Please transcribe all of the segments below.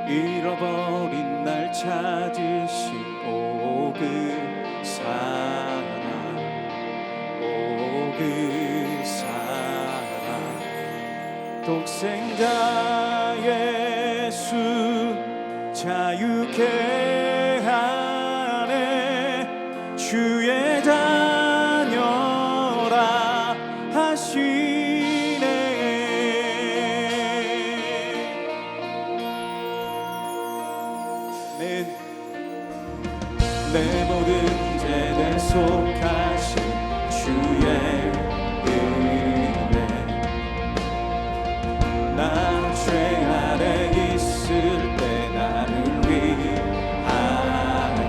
잃어버린 날 찾으신 오 그 사랑, 오 그 사랑. 독생자 예수 자유케 하네. 주의 자녀라 하시네. 내 모든 죄에 속하신 주의 은혜, 나 죄 아래 있을 때 나를 위하여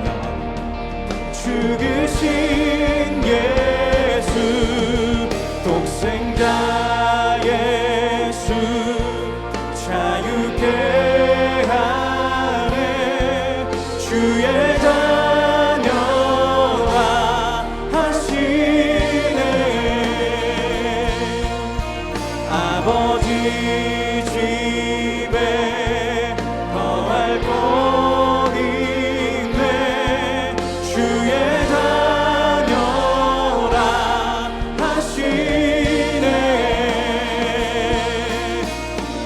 죽으신 예수, 독생자 예수 자유케 하네. 주의 자녀라 하시네. 아버지 집에 거할 곳 있네. 주의 자녀라 하시네.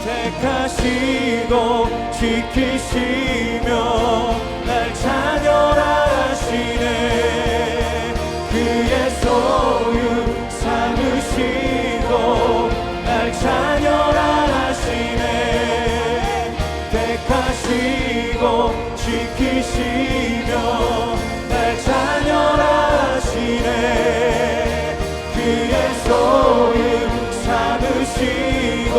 택하시고 지키시며 날 자녀라 하시네. 그의 소유 삼으시고 날 자녀라 하시네. 택하시고 지키시며 날 자녀라 하시네. 그의 소유 삼으시고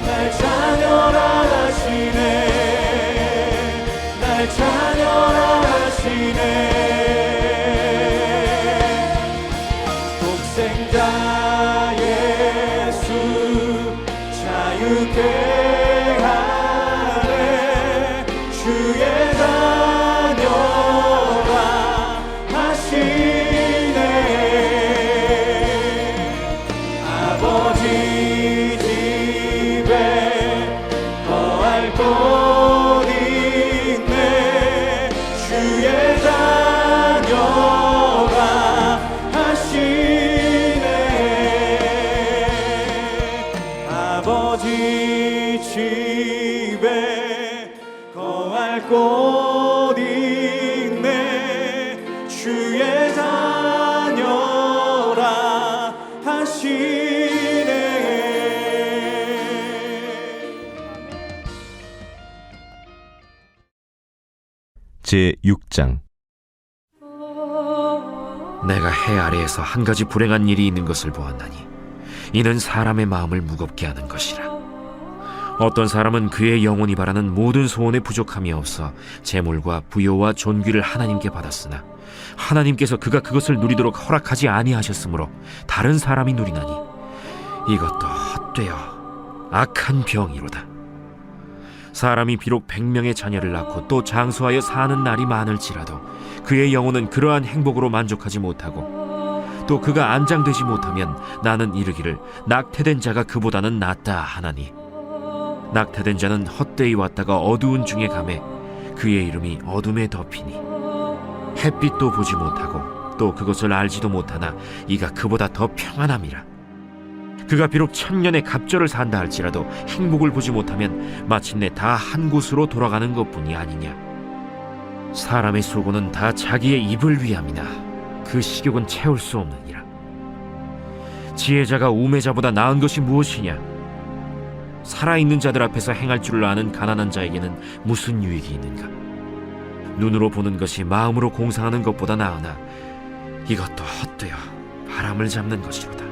날 자녀라 하시네. 날 자녀라 하시네. 독생자 예수 자유케 하네. 주의 자녀라 하시네. 아버지 집에 거할 곳 있네. 주의 자녀라 하시네. 아버지 집에 거할 곳 있네. 주의 자녀라 하시네. 제6장. 내가 해 아래에서 한 가지 불행한 일이 있는 것을 보았나니 이는 사람의 마음을 무겁게 하는 것이라. 어떤 사람은 그의 영혼이 바라는 모든 소원에 부족함이 없어 재물과 부요와 존귀를 하나님께 받았으나 하나님께서 그가 그것을 누리도록 허락하지 아니하셨으므로 다른 사람이 누리나니 이것도 헛되어 악한 병이로다. 사람이 비록 100명의 자녀를 낳고 또 장수하여 사는 날이 많을지라도 그의 영혼은 그러한 행복으로 만족하지 못하고 또 그가 안장되지 못하면 나는 이르기를 낙태된 자가 그보다는 낫다 하나니, 낙태된 자는 헛되이 왔다가 어두운 중에 가매 그의 이름이 어둠에 덮이니 햇빛도 보지 못하고 또 그것을 알지도 못하나 이가 그보다 더 평안함이라. 그가 비록 1000년의 갑절을 산다 할지라도 행복을 보지 못하면 마침내 다 한 곳으로 돌아가는 것뿐이 아니냐. 사람의 수고는 다 자기의 입을 위함이나 그 식욕은 채울 수 없느니라. 지혜자가 우매자보다 나은 것이 무엇이냐. 살아있는 자들 앞에서 행할 줄을 아는 가난한 자에게는 무슨 유익이 있는가. 눈으로 보는 것이 마음으로 공상하는 것보다 나으나 이것도 헛되어 바람을 잡는 것이로다.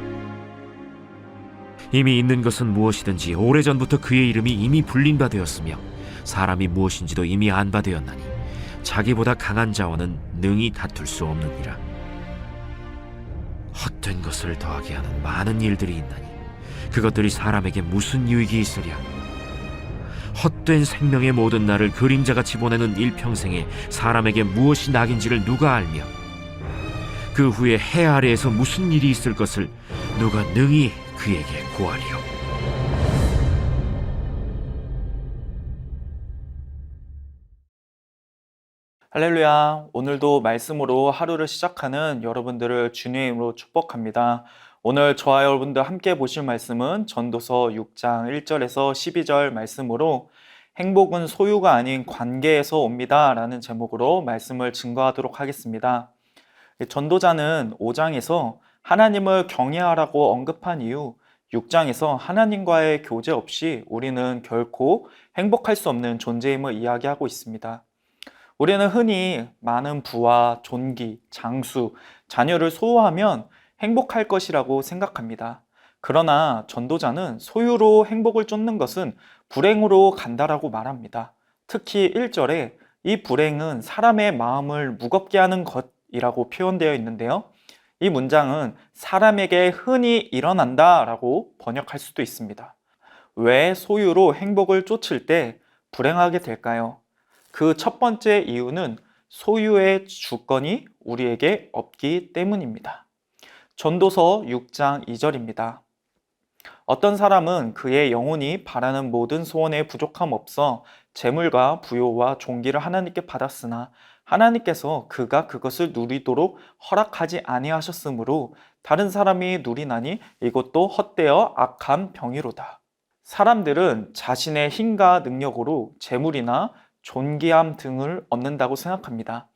이미 있는 것은 무엇이든지 오래전부터 그의 이름이 이미 불린 바 되었으며 사람이 무엇인지도 이미 안 바 되었나니 자기보다 강한 자와는 능히 다툴 수 없느니라. 헛된 것을 더하게 하는 많은 일들이 있나니 그것들이 사람에게 무슨 유익이 있으랴. 헛된 생명의 모든 날을 그림자같이 보내는 일평생에 사람에게 무엇이 낙인지를 누가 알며 그 후에 해 아래에서 무슨 일이 있을 것을 누가 능히 그에게 고하리요. 할렐루야. 오늘도 말씀으로 하루를 시작하는 여러분들을 주님의 이름으로 축복합니다. 오늘 저와 여러분들 함께 보실 말씀은 전도서 6장 1절에서 12절 말씀으로 행복은 소유가 아닌 관계에서 옵니다 라는 제목으로 말씀을 증거하도록 하겠습니다. 전도자는 5장에서 하나님을 경외하라고 언급한 이후 6장에서 하나님과의 교제 없이 우리는 결코 행복할 수 없는 존재임을 이야기하고 있습니다. 우리는 흔히 많은 부와 존귀, 장수, 자녀를 소유하면 행복할 것이라고 생각합니다. 그러나 전도자는 소유로 행복을 쫓는 것은 불행으로 간다라고 말합니다. 특히 1절에 이 불행은 사람의 마음을 무겁게 하는 것이라고 표현되어 있는데요. 이 문장은 사람에게 흔히 일어난다라고 번역할 수도 있습니다. 왜 소유로 행복을 쫓을 때 불행하게 될까요? 그 첫 번째 이유는 소유의 주권이 우리에게 없기 때문입니다. 전도서 6장 2절입니다. 어떤 사람은 그의 영혼이 바라는 모든 소원에 부족함 없어 재물과 부요와 존귀를 하나님께 받았으나 하나님께서 그가 그것을 누리도록 허락하지 아니하셨으므로 다른 사람이 누리나니 이것도 헛되어 악한 병이로다. 사람들은 자신의 힘과 능력으로 재물이나 존귀함 등을 얻는다고 생각합니다.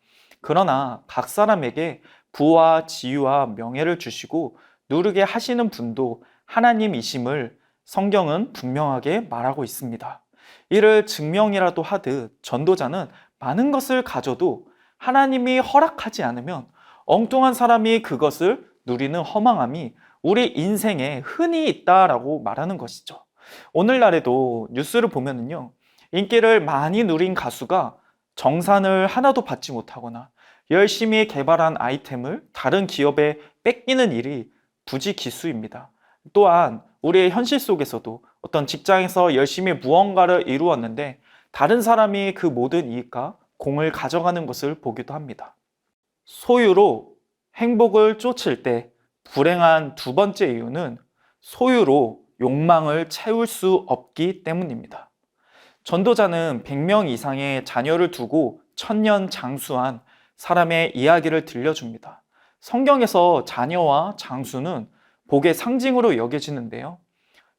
그러나 각 사람에게 부와 지위와 명예를 주시고 누리게 하시는 분도 하나님이심을 성경은 분명하게 말하고 있습니다. 이를 증명이라도 하듯 전도자는 많은 것을 가져도 하나님이 허락하지 않으면 엉뚱한 사람이 그것을 누리는 허망함이 우리 인생에 흔히 있다라고 말하는 것이죠. 오늘날에도 뉴스를 보면은요, 인기를 많이 누린 가수가 정산을 하나도 받지 못하거나 열심히 개발한 아이템을 다른 기업에 뺏기는 일이 부지기수입니다. 또한 우리의 현실 속에서도 어떤 직장에서 열심히 무언가를 이루었는데 다른 사람이 그 모든 이익과 공을 가져가는 것을 보기도 합니다. 소유로 행복을 쫓을 때 불행한 두 번째 이유는 소유로 욕망을 채울 수 없기 때문입니다. 전도자는 100명 이상의 자녀를 두고 천년 장수한 사람의 이야기를 들려줍니다. 성경에서 자녀와 장수는 복의 상징으로 여겨지는데요.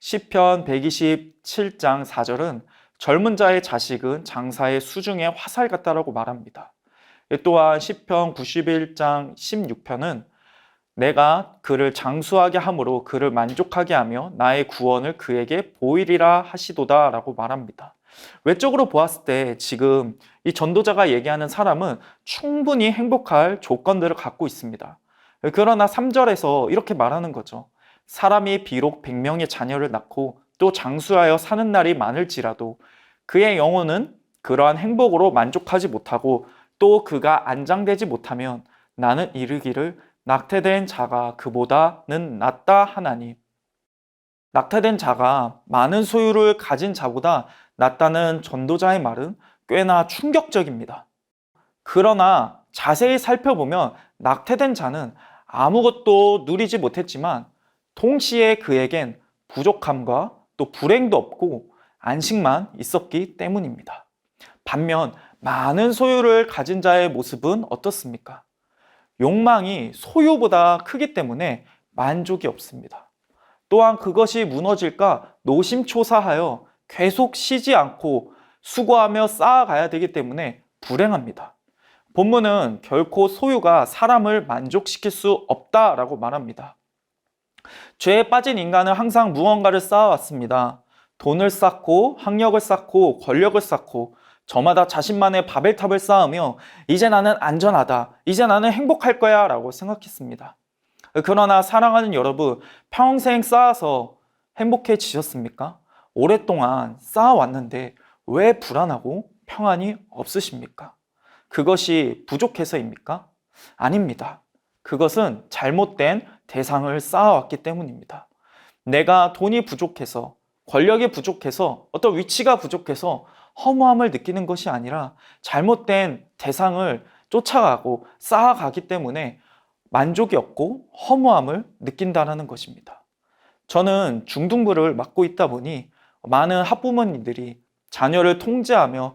시편 127장 4절은 젊은 자의 자식은 장사의 수중의 화살 같다라고 말합니다. 또한 시편 91장 16편은 내가 그를 장수하게 함으로 그를 만족하게 하며 나의 구원을 그에게 보이리라 하시도다 라고 말합니다. 외적으로 보았을 때 지금 이 전도자가 얘기하는 사람은 충분히 행복할 조건들을 갖고 있습니다. 그러나 3절에서 이렇게 말하는 거죠. 사람이 비록 100명의 자녀를 낳고 또 장수하여 사는 날이 많을지라도 그의 영혼은 그러한 행복으로 만족하지 못하고 또 그가 안장되지 못하면 나는 이르기를 낙태된 자가 그보다는 낫다 하나니. 낙태된 자가 많은 소유를 가진 자보다 낫다는 전도자의 말은 꽤나 충격적입니다. 그러나 자세히 살펴보면 낙태된 자는 아무것도 누리지 못했지만 동시에 그에겐 부족함과 또 불행도 없고 안식만 있었기 때문입니다. 반면 많은 소유를 가진 자의 모습은 어떻습니까? 욕망이 소유보다 크기 때문에 만족이 없습니다. 또한 그것이 무너질까 노심초사하여 계속 쉬지 않고 수고하며 쌓아가야 되기 때문에 불행합니다. 본문은 결코 소유가 사람을 만족시킬 수 없다라고 말합니다. 죄에 빠진 인간은 항상 무언가를 쌓아왔습니다. 돈을 쌓고 학력을 쌓고 권력을 쌓고 저마다 자신만의 바벨탑을 쌓으며 이제 나는 안전하다, 이제 나는 행복할 거야 라고 생각했습니다. 그러나 사랑하는 여러분, 평생 쌓아서 행복해지셨습니까? 오랫동안 쌓아왔는데 왜 불안하고 평안이 없으십니까? 그것이 부족해서입니까? 아닙니다. 그것은 잘못된 대상을 쌓아왔기 때문입니다. 내가 돈이 부족해서, 권력이 부족해서, 어떤 위치가 부족해서 허무함을 느끼는 것이 아니라 잘못된 대상을 쫓아가고 쌓아가기 때문에 만족이 없고 허무함을 느낀다는 것입니다. 저는 중등부를 맡고 있다 보니 많은 학부모님들이 자녀를 통제하며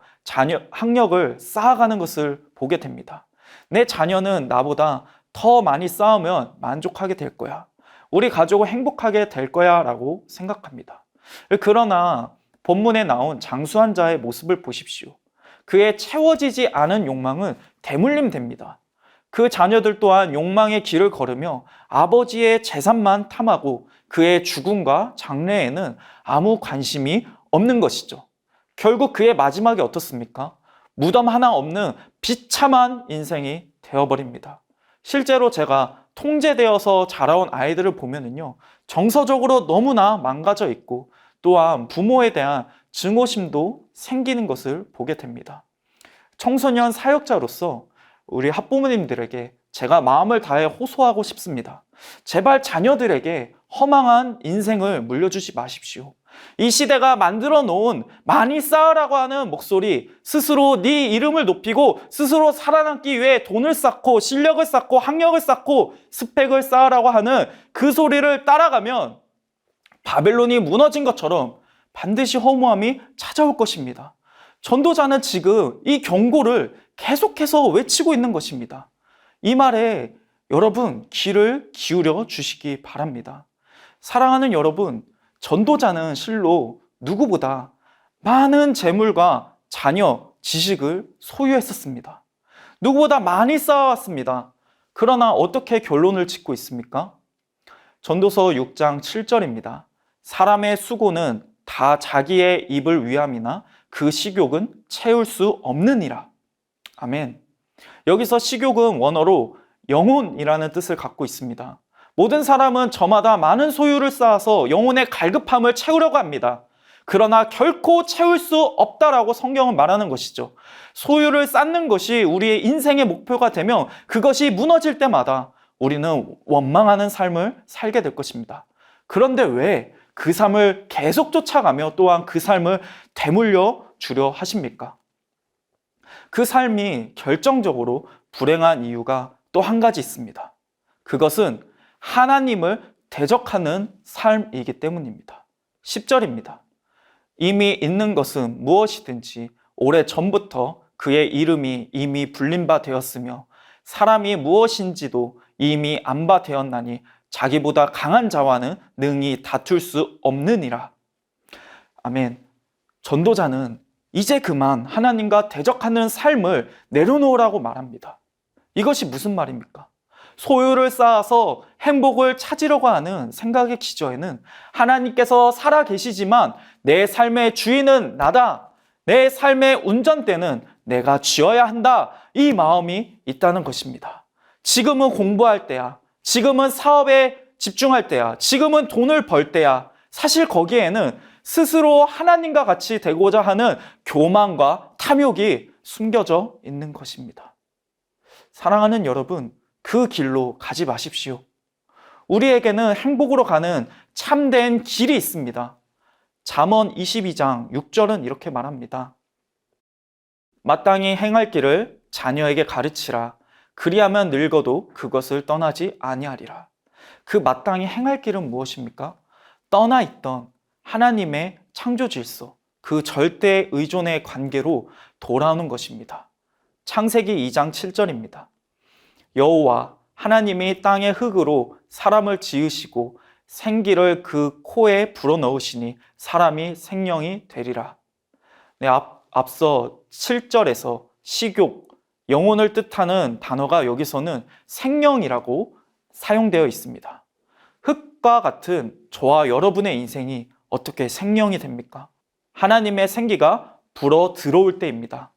학력을 쌓아가는 것을 보게 됩니다. 내 자녀는 나보다 더 많이 쌓으면 만족하게 될 거야. 우리 가족은 행복하게 될 거야 라고 생각합니다. 그러나 본문에 나온 장수한 자의 모습을 보십시오. 그의 채워지지 않은 욕망은 대물림됩니다. 그 자녀들 또한 욕망의 길을 걸으며 아버지의 재산만 탐하고 그의 죽음과 장래에는 아무 관심이 없는 것이죠. 결국 그의 마지막이 어떻습니까? 무덤 하나 없는 비참한 인생이 되어버립니다. 실제로 제가 통제되어서 자라온 아이들을 보면은요, 정서적으로 너무나 망가져 있고 또한 부모에 대한 증오심도 생기는 것을 보게 됩니다. 청소년 사역자로서 우리 학부모님들에게 제가 마음을 다해 호소하고 싶습니다. 제발 자녀들에게 허망한 인생을 물려주지 마십시오. 이 시대가 만들어 놓은 많이 쌓으라고 하는 목소리, 스스로 네 이름을 높이고 스스로 살아남기 위해 돈을 쌓고 실력을 쌓고 학력을 쌓고 스펙을 쌓으라고 하는 그 소리를 따라가면 바벨론이 무너진 것처럼 반드시 허무함이 찾아올 것입니다. 전도자는 지금 이 경고를 계속해서 외치고 있는 것입니다. 이 말에 여러분 귀를 기울여 주시기 바랍니다. 사랑하는 여러분, 전도자는 실로 누구보다 많은 재물과 자녀, 지식을 소유했었습니다. 누구보다 많이 쌓아왔습니다. 그러나 어떻게 결론을 짓고 있습니까? 전도서 6장 7절입니다. 사람의 수고는 다 자기의 입을 위함이나 그 식욕은 채울 수 없느니라. 아멘. 여기서 식욕은 원어로 영혼이라는 뜻을 갖고 있습니다. 모든 사람은 저마다 많은 소유를 쌓아서 영혼의 갈급함을 채우려고 합니다. 그러나 결코 채울 수 없다라고 성경은 말하는 것이죠. 소유를 쌓는 것이 우리의 인생의 목표가 되면 그것이 무너질 때마다 우리는 원망하는 삶을 살게 될 것입니다. 그런데 왜 그 삶을 계속 쫓아가며 또한 그 삶을 되물려 주려 하십니까? 그 삶이 결정적으로 불행한 이유가 또 한 가지 있습니다. 그것은 하나님을 대적하는 삶이기 때문입니다. 10절입니다. 이미 있는 것은 무엇이든지 오래 전부터 그의 이름이 이미 불린 바 되었으며 사람이 무엇인지도 이미 안 바 되었나니 자기보다 강한 자와는 능히 다툴 수 없느니라. 아멘. 전도자는 이제 그만 하나님과 대적하는 삶을 내려놓으라고 말합니다. 이것이 무슨 말입니까? 소유를 쌓아서 행복을 찾으려고 하는 생각의 기저에는 하나님께서 살아 계시지만 내 삶의 주인은 나다. 내 삶의 운전대는 내가 쥐어야 한다. 이 마음이 있다는 것입니다. 지금은 공부할 때야. 지금은 사업에 집중할 때야. 지금은 돈을 벌 때야. 사실 거기에는 스스로 하나님과 같이 되고자 하는 교만과 탐욕이 숨겨져 있는 것입니다. 사랑하는 여러분, 그 길로 가지 마십시오. 우리에게는 행복으로 가는 참된 길이 있습니다. 잠언 22장 6절은 이렇게 말합니다. 마땅히 행할 길을 자녀에게 가르치라. 그리하면 늙어도 그것을 떠나지 아니하리라. 그 마땅히 행할 길은 무엇입니까? 떠나 있던 하나님의 창조 질서, 그 절대 의존의 관계로 돌아오는 것입니다. 창세기 2장 7절입니다. 여호와 하나님이 땅의 흙으로 사람을 지으시고 생기를 그 코에 불어넣으시니 사람이 생명이 되리라. 네, 앞서 7절에서 식욕, 영혼을 뜻하는 단어가 여기서는 생명이라고 사용되어 있습니다. 흙과 같은 저와 여러분의 인생이 어떻게 생명이 됩니까? 하나님의 생기가 불어 들어올 때입니다.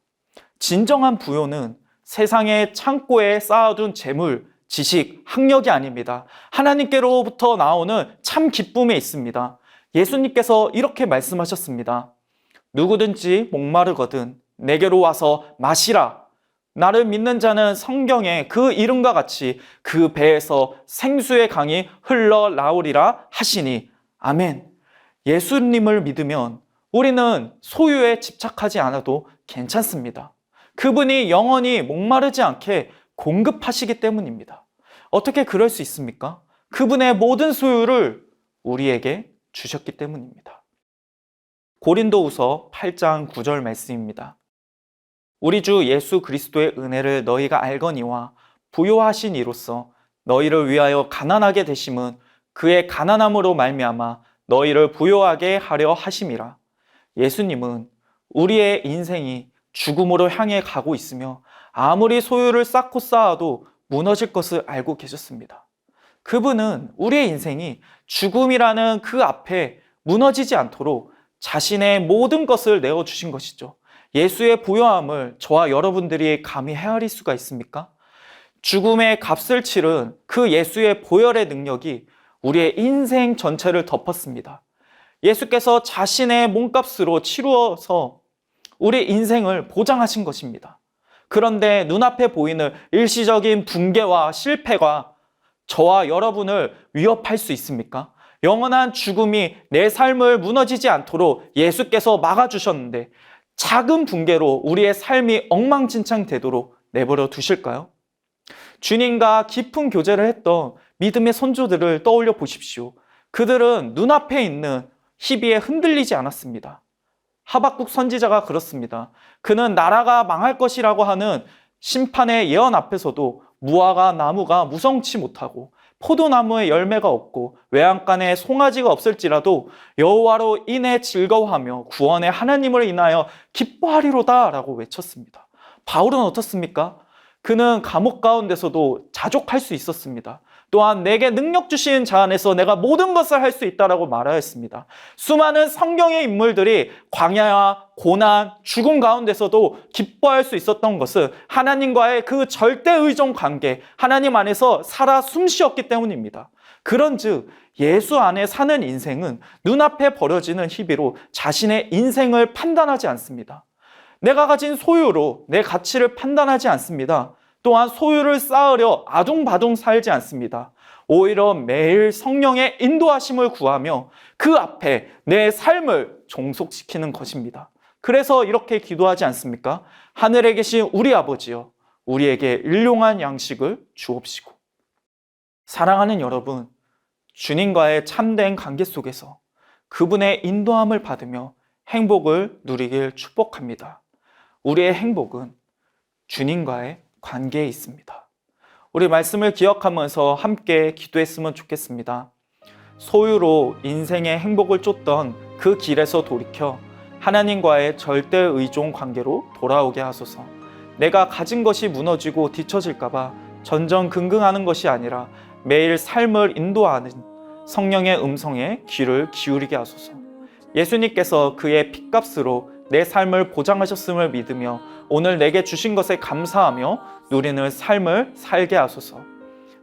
진정한 부요는 세상의 창고에 쌓아둔 재물, 지식, 학력이 아닙니다. 하나님께로부터 나오는 참 기쁨에 있습니다. 예수님께서 이렇게 말씀하셨습니다. 누구든지 목마르거든 내게로 와서 마시라. 나를 믿는 자는 성경에 그 이름과 같이 그 배에서 생수의 강이 흘러나오리라 하시니 아멘. 예수님을 믿으면 우리는 소유에 집착하지 않아도 괜찮습니다. 그분이 영원히 목마르지 않게 공급하시기 때문입니다. 어떻게 그럴 수 있습니까? 그분의 모든 소유를 우리에게 주셨기 때문입니다. 고린도후서 8장 9절 말씀입니다. 우리 주 예수 그리스도의 은혜를 너희가 알거니와 부요하신 이로써 너희를 위하여 가난하게 되심은 그의 가난함으로 말미암아 너희를 부요하게 하려 하심이라. 예수님은 우리의 인생이 죽음으로 향해 가고 있으며 아무리 소유를 쌓고 쌓아도 무너질 것을 알고 계셨습니다. 그분은 우리의 인생이 죽음이라는 그 앞에 무너지지 않도록 자신의 모든 것을 내어주신 것이죠. 예수의 부요함을 저와 여러분들이 감히 헤아릴 수가 있습니까? 죽음의 값을 치른 그 예수의 보혈의 능력이 우리의 인생 전체를 덮었습니다. 예수께서 자신의 몸값으로 치루어서 우리 인생을 보장하신 것입니다. 그런데 눈앞에 보이는 일시적인 붕괴와 실패가 저와 여러분을 위협할 수 있습니까? 영원한 죽음이 내 삶을 무너지지 않도록 예수께서 막아주셨는데 작은 붕괴로 우리의 삶이 엉망진창 되도록 내버려 두실까요? 주님과 깊은 교제를 했던 믿음의 선조들을 떠올려 보십시오. 그들은 눈앞에 있는 희비에 흔들리지 않았습니다. 하박국 선지자가 그렇습니다. 그는 나라가 망할 것이라고 하는 심판의 예언 앞에서도 무화과 나무가 무성치 못하고 포도나무에 열매가 없고 외양간에 송아지가 없을지라도 여호와로 인해 즐거워하며 구원의 하나님을 인하여 기뻐하리로다 라고 외쳤습니다. 바울은 어떻습니까? 그는 감옥 가운데서도 자족할 수 있었습니다. 또한 내게 능력 주신 자 안에서 내가 모든 것을 할 수 있다라고 말하였습니다. 수많은 성경의 인물들이 광야와 고난, 죽음 가운데서도 기뻐할 수 있었던 것은 하나님과의 그 절대 의존 관계, 하나님 안에서 살아 숨쉬었기 때문입니다. 그런즉 예수 안에 사는 인생은 눈앞에 벌어지는 희비로 자신의 인생을 판단하지 않습니다. 내가 가진 소유로 내 가치를 판단하지 않습니다. 또한 소유를 쌓으려 아둥바둥 살지 않습니다. 오히려 매일 성령의 인도하심을 구하며 그 앞에 내 삶을 종속시키는 것입니다. 그래서 이렇게 기도하지 않습니까? 하늘에 계신 우리 아버지여, 우리에게 일용할 양식을 주옵시고. 사랑하는 여러분, 주님과의 참된 관계 속에서 그분의 인도함을 받으며 행복을 누리길 축복합니다. 우리의 행복은 주님과의 관계에 있습니다. 우리 말씀을 기억하면서 함께 기도했으면 좋겠습니다. 소유로 인생의 행복을 쫓던 그 길에서 돌이켜 하나님과의 절대 의존 관계로 돌아오게 하소서. 내가 가진 것이 무너지고 뒤처질까 봐 전전긍긍하는 것이 아니라 매일 삶을 인도하는 성령의 음성에 귀를 기울이게 하소서. 예수님께서 그의 핏값으로 내 삶을 보장하셨음을 믿으며 오늘 내게 주신 것에 감사하며 누리는 삶을 살게 하소서.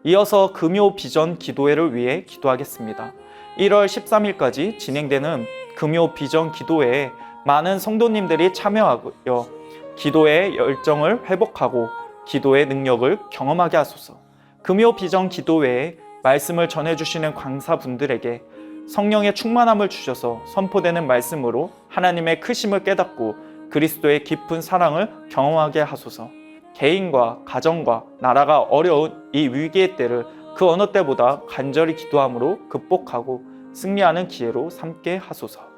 이어서 금요 비전 기도회를 위해 기도하겠습니다. 1월 13일까지 진행되는 금요 비전 기도회에 많은 성도님들이 참여하여 기도의 열정을 회복하고 기도의 능력을 경험하게 하소서. 금요 비전 기도회에 말씀을 전해주시는 강사분들에게 성령의 충만함을 주셔서 선포되는 말씀으로 하나님의 크심을 깨닫고 그리스도의 깊은 사랑을 경험하게 하소서. 개인과 가정과 나라가 어려운 이 위기의 때를 그 어느 때보다 간절히 기도함으로 극복하고 승리하는 기회로 삼게 하소서.